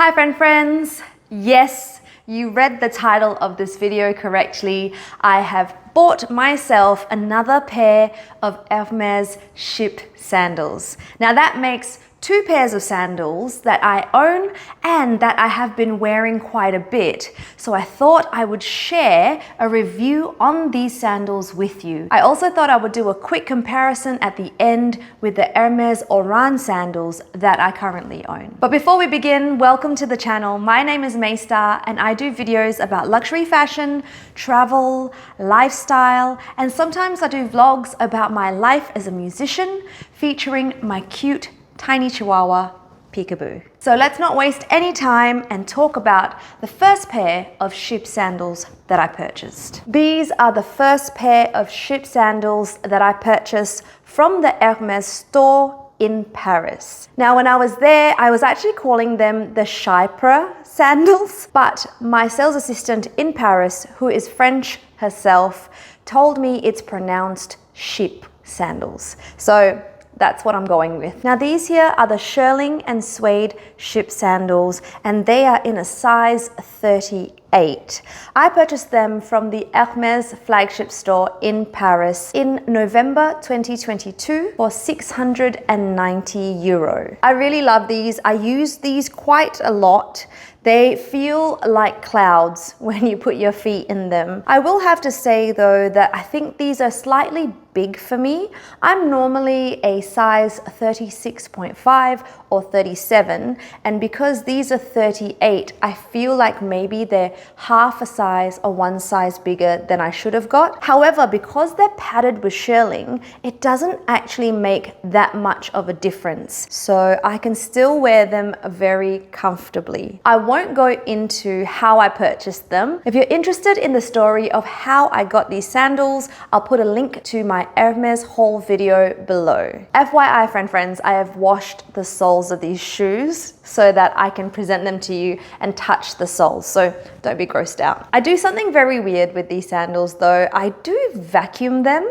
Hi friends! Yes, you read the title of this video correctly. I have bought myself another pair of Hermès Chypre Sandals. Now that makes two pairs of sandals that I own and that I have been wearing quite a bit. So I thought I would share a review on these sandals with you. I also thought I would do a quick comparison at the end with the Hermès Oran sandals that I currently own. But before we begin, welcome to the channel. My name is Mae Sta and I do videos about luxury fashion, travel, lifestyle, and sometimes I do vlogs about my life as a musician featuring my cute tiny chihuahua, Peekaboo. So let's not waste any time and talk about the first pair of Chypre sandals that I purchased. These are the first pair of Chypre sandals that I purchased from the Hermès store in Paris. Now when I was there, I was actually calling them the Chypre sandals, but my sales assistant in Paris, who is French herself, told me it's pronounced Chypre sandals. So that's what I'm going with. Now these here are the shearling and suede Chypre sandals and they are in a size 38. I purchased them from the Hermès flagship store in Paris in November 2022 for 690 euro. I really love these. I use these quite a lot. They feel like clouds when you put your feet in them. I will have to say though that I think these are slightly big for me. I'm normally a size 36.5 or 37, and because these are 38, I feel like maybe they're half a size or one size bigger than I should have got. However, because they're padded with shearling, it doesn't actually make that much of a difference. So I can still wear them very comfortably. I won't go into how I purchased them. If you're interested in the story of how I got these sandals, I'll put a link to my Hermès haul video below. FYI friends, I have washed the soles of these shoes so that I can present them to you and touch the soles, so don't be grossed out. I do something very weird with these sandals though. I do vacuum them.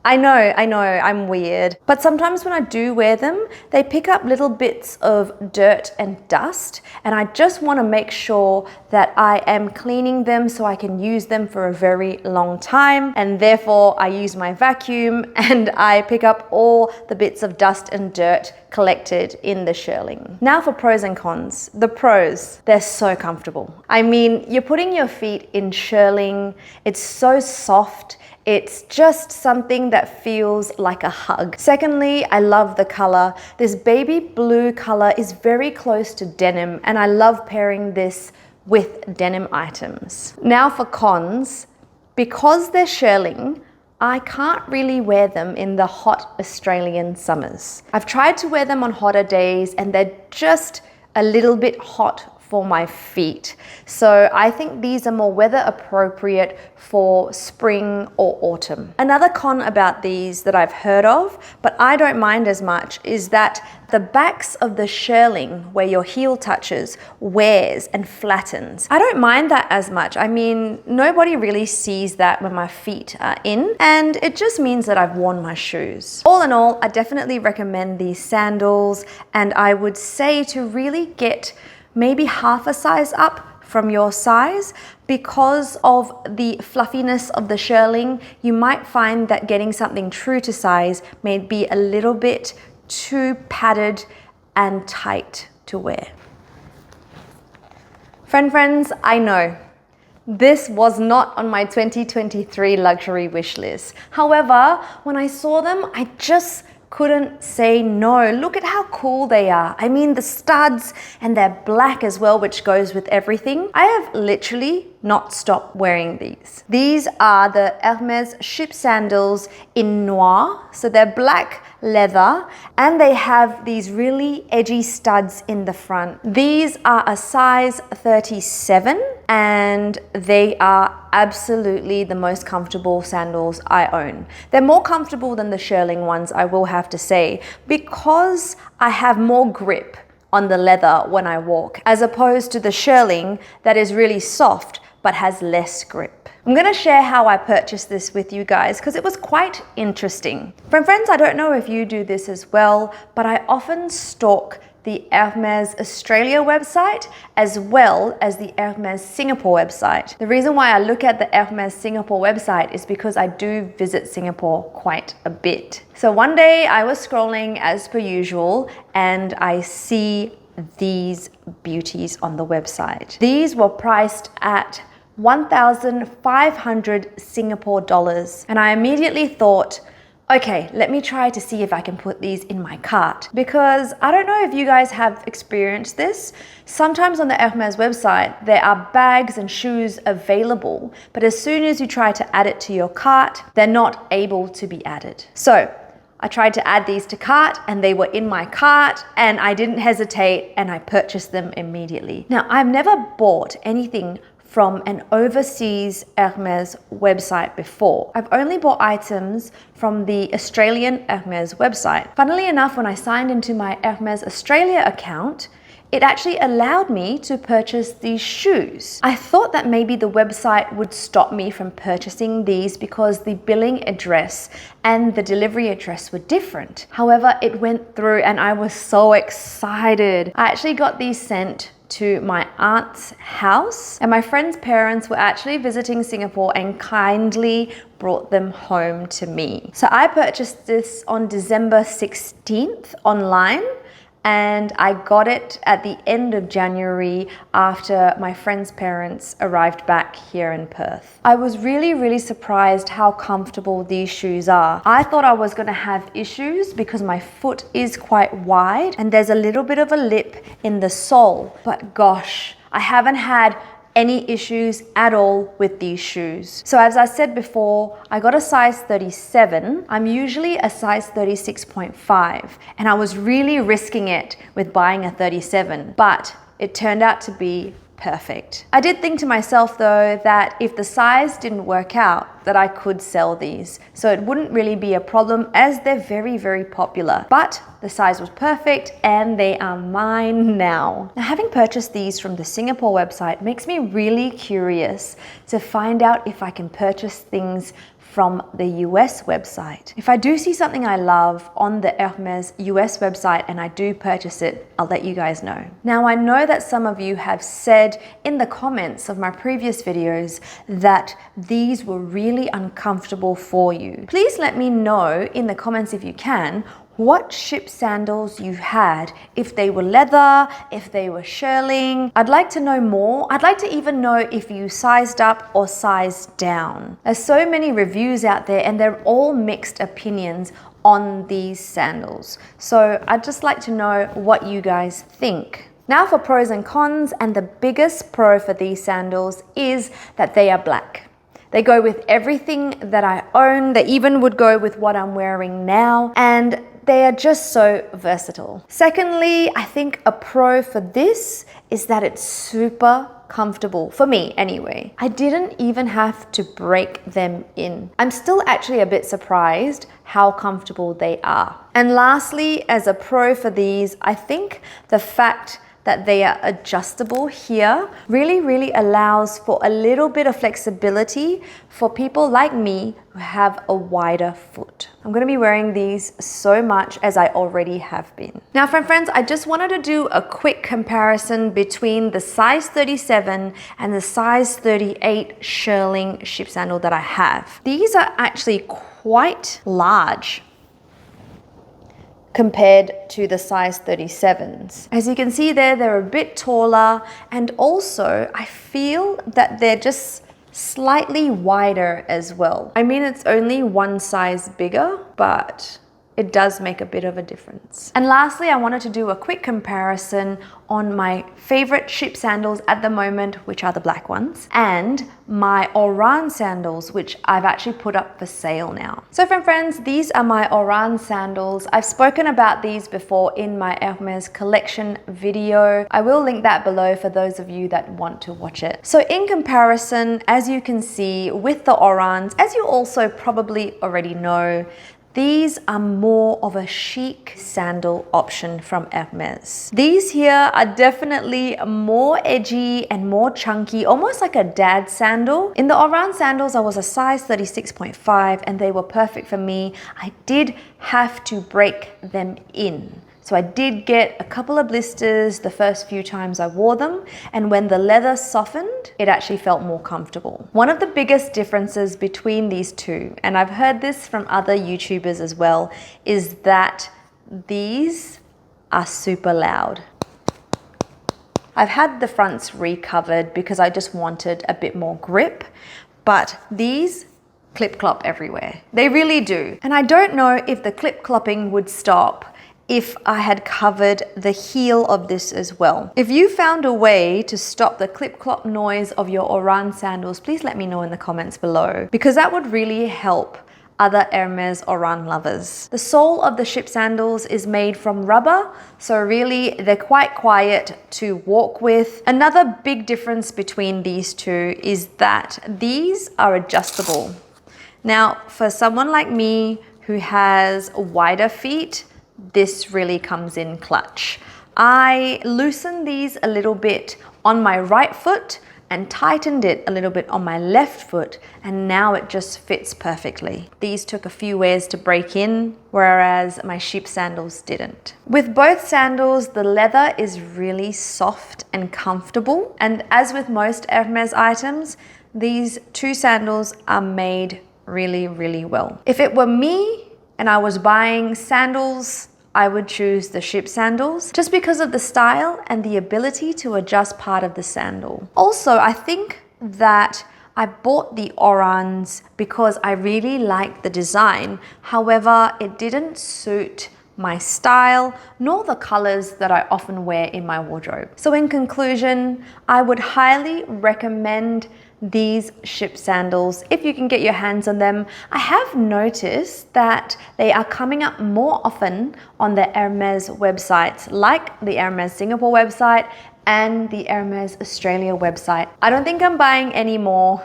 I know, I'm weird. But sometimes when I do wear them, they pick up little bits of dirt and dust, and I just want to make sure that I am cleaning them so I can use them for a very long time, and therefore I use my vacuum and I pick up all the bits of dust and dirt collected in the shearling. Now for pros and cons. The pros, they're so comfortable. I mean, you're putting your feet in shearling, it's so soft. It's just something that feels like a hug. Secondly, I love the color. This baby blue color is very close to denim, and I love pairing this with denim items. Now for cons, because they're shearling, I can't really wear them in the hot Australian summers. I've tried to wear them on hotter days and they're just a little bit hot for my feet. So I think these are more weather appropriate for spring or autumn. Another con about these that I've heard of, but I don't mind as much, is that the backs of the shearling where your heel touches wears and flattens. I don't mind that as much. I mean, nobody really sees that when my feet are in, and it just means that I've worn my shoes. All in all, I definitely recommend these sandals, and I would say to really get maybe half a size up from your size. Because of the fluffiness of the shearling, you might find that getting something true to size may be a little bit too padded and tight to wear. Friends, I know this was not on my 2023 luxury wish list. However, when I saw them, I just couldn't say no. Look at how cool they are. I mean, the studs, and they're black as well, which goes with everything. I have literally not stopped wearing these. These are the Hermès Chypre sandals in noir. So they're black leather and they have these really edgy studs in the front. These are a size 37 and they are absolutely the most comfortable sandals I own. They're more comfortable than the shearling ones, I will have to say, because I have more grip on the leather when I walk, as opposed to the shearling that is really soft but has less grip. I'm gonna share how I purchased this with you guys because it was quite interesting. Friends, I don't know if you do this as well, but I often stalk the Hermès Australia website as well as the Hermès Singapore website. The reason why I look at the Hermès Singapore website is because I do visit Singapore quite a bit. So one day I was scrolling as per usual and I see these beauties on the website. These were priced at 1,500 Singapore dollars, and I immediately thought, okay, let me try to see if I can put these in my cart, because I don't know if you guys have experienced this. Sometimes on the Hermès website, there are bags and shoes available, but as soon as you try to add it to your cart, they're not able to be added. So I tried to add these to cart and they were in my cart, and I didn't hesitate and I purchased them immediately. Now, I've never bought anything from an overseas Hermès website before. I've only bought items from the Australian Hermès website. Funnily enough, when I signed into my Hermès Australia account, it actually allowed me to purchase these shoes. I thought that maybe the website would stop me from purchasing these because the billing address and the delivery address were different. However, it went through and I was so excited. I actually got these sent to my aunt's house, and my friend's parents were actually visiting Singapore and kindly brought them home to me. So I purchased this on December 16th online, and I got it at the end of January after my friend's parents arrived back here in Perth. I was really surprised how comfortable these shoes are. I thought I was gonna have issues because my foot is quite wide and there's a little bit of a lip in the sole, but gosh, I haven't had any issues at all with these shoes. So as I said before, I got a size 37. I'm usually a size 36.5, and I was really risking it with buying a 37, but it turned out to be perfect. I did think to myself though that if the size didn't work out, that I could sell these, so it wouldn't really be a problem as they're very popular. But the size was perfect and they are mine now. Now, having purchased these from the Singapore website makes me really curious to find out if I can purchase things from the US website. If I do see something I love on the Hermès US website and I do purchase it, I'll let you guys know. Now, I know that some of you have said in the comments of my previous videos that these were really uncomfortable for you. Please let me know in the comments if you can what Chypre sandals you had, if they were leather, if they were shearling. I'd like to know more. I'd like to even know if you sized up or sized down. There's so many reviews out there and they're all mixed opinions on these sandals. So I'd just like to know what you guys think. Now for pros and cons, and the biggest pro for these sandals is that they are black. They go with everything that I own. They even would go with what I'm wearing now, and they are just so versatile. Secondly, I think a pro for this is that it's super comfortable, for me anyway. I didn't even have to break them in. I'm still actually a bit surprised how comfortable they are. And lastly, as a pro for these, I think the fact that they are adjustable here really allows for a little bit of flexibility for people like me who have a wider foot. I'm gonna be wearing these so much as I already have been. Now friends, I just wanted to do a quick comparison between the size 37 and the size 38 shearling Chypre sandal that I have. These are actually quite large compared to the size 37s. As you can see there, they're a bit taller, and also I feel that they're just slightly wider as well. I mean, it's only one size bigger, but it does make a bit of a difference. And lastly, I wanted to do a quick comparison on my favorite Chypre sandals at the moment, which are the black ones, and my Oran sandals, which I've actually put up for sale now. So friends, these are my Oran sandals. I've spoken about these before in my Hermès collection video. I will link that below for those of you that want to watch it. So in comparison, as you can see with the Orans, as you also probably already know, these are more of a chic sandal option from Hermès. These here are definitely more edgy and more chunky, almost like a dad sandal. In the Oran sandals, I was a size 36.5 and they were perfect for me. I did have to break them in. So I did get a couple of blisters the first few times I wore them, and when the leather softened, it actually felt more comfortable. One of the biggest differences between these two, and I've heard this from other YouTubers as well, is that these are super loud. I've had the fronts recovered because I just wanted a bit more grip, but these clip-clop everywhere. They really do. And I don't know if the clip-clopping would stop if I had covered the heel of this as well. If you found a way to stop the clip-clop noise of your Oran sandals, please let me know in the comments below, because that would really help other Hermès Oran lovers. The sole of the Chypre sandals is made from rubber, so really they're quite quiet to walk with. Another big difference between these two is that these are adjustable. Now, for someone like me who has wider feet, this really comes in clutch. I loosened these a little bit on my right foot and tightened it a little bit on my left foot, and now it just fits perfectly. These took a few wears to break in, whereas my Chypre sandals didn't. With both sandals, the leather is really soft and comfortable, and as with most Hermès items, these two sandals are made really, really well. If it were me and I was buying sandals, I would choose the Chypre sandals just because of the style and the ability to adjust part of the sandal. Also, I think that I bought the Orans because I really liked the design. However, it didn't suit my style nor the colors that I often wear in my wardrobe. So in conclusion, I would highly recommend these Chypre sandals if you can get your hands on them. I have noticed that they are coming up more often on the Hermès websites, like the Hermès Singapore website and the Hermès Australia website. I don't think I'm buying any more.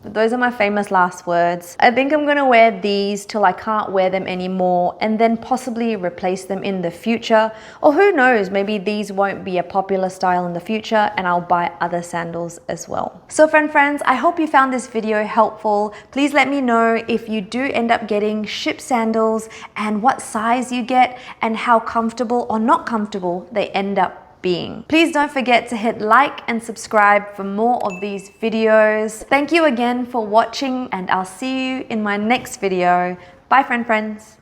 Those are my famous last words. I think I'm gonna wear these till I can't wear them anymore, and then possibly replace them in the future. Or who knows, maybe these won't be a popular style in the future and I'll buy other sandals as well. So friends, I hope you found this video helpful. Please let me know if you do end up getting Chypre sandals and what size you get and how comfortable or not comfortable they end up being. Please don't forget to hit like and subscribe for more of these videos. Thank you again for watching, and I'll see you in my next video. Bye friends.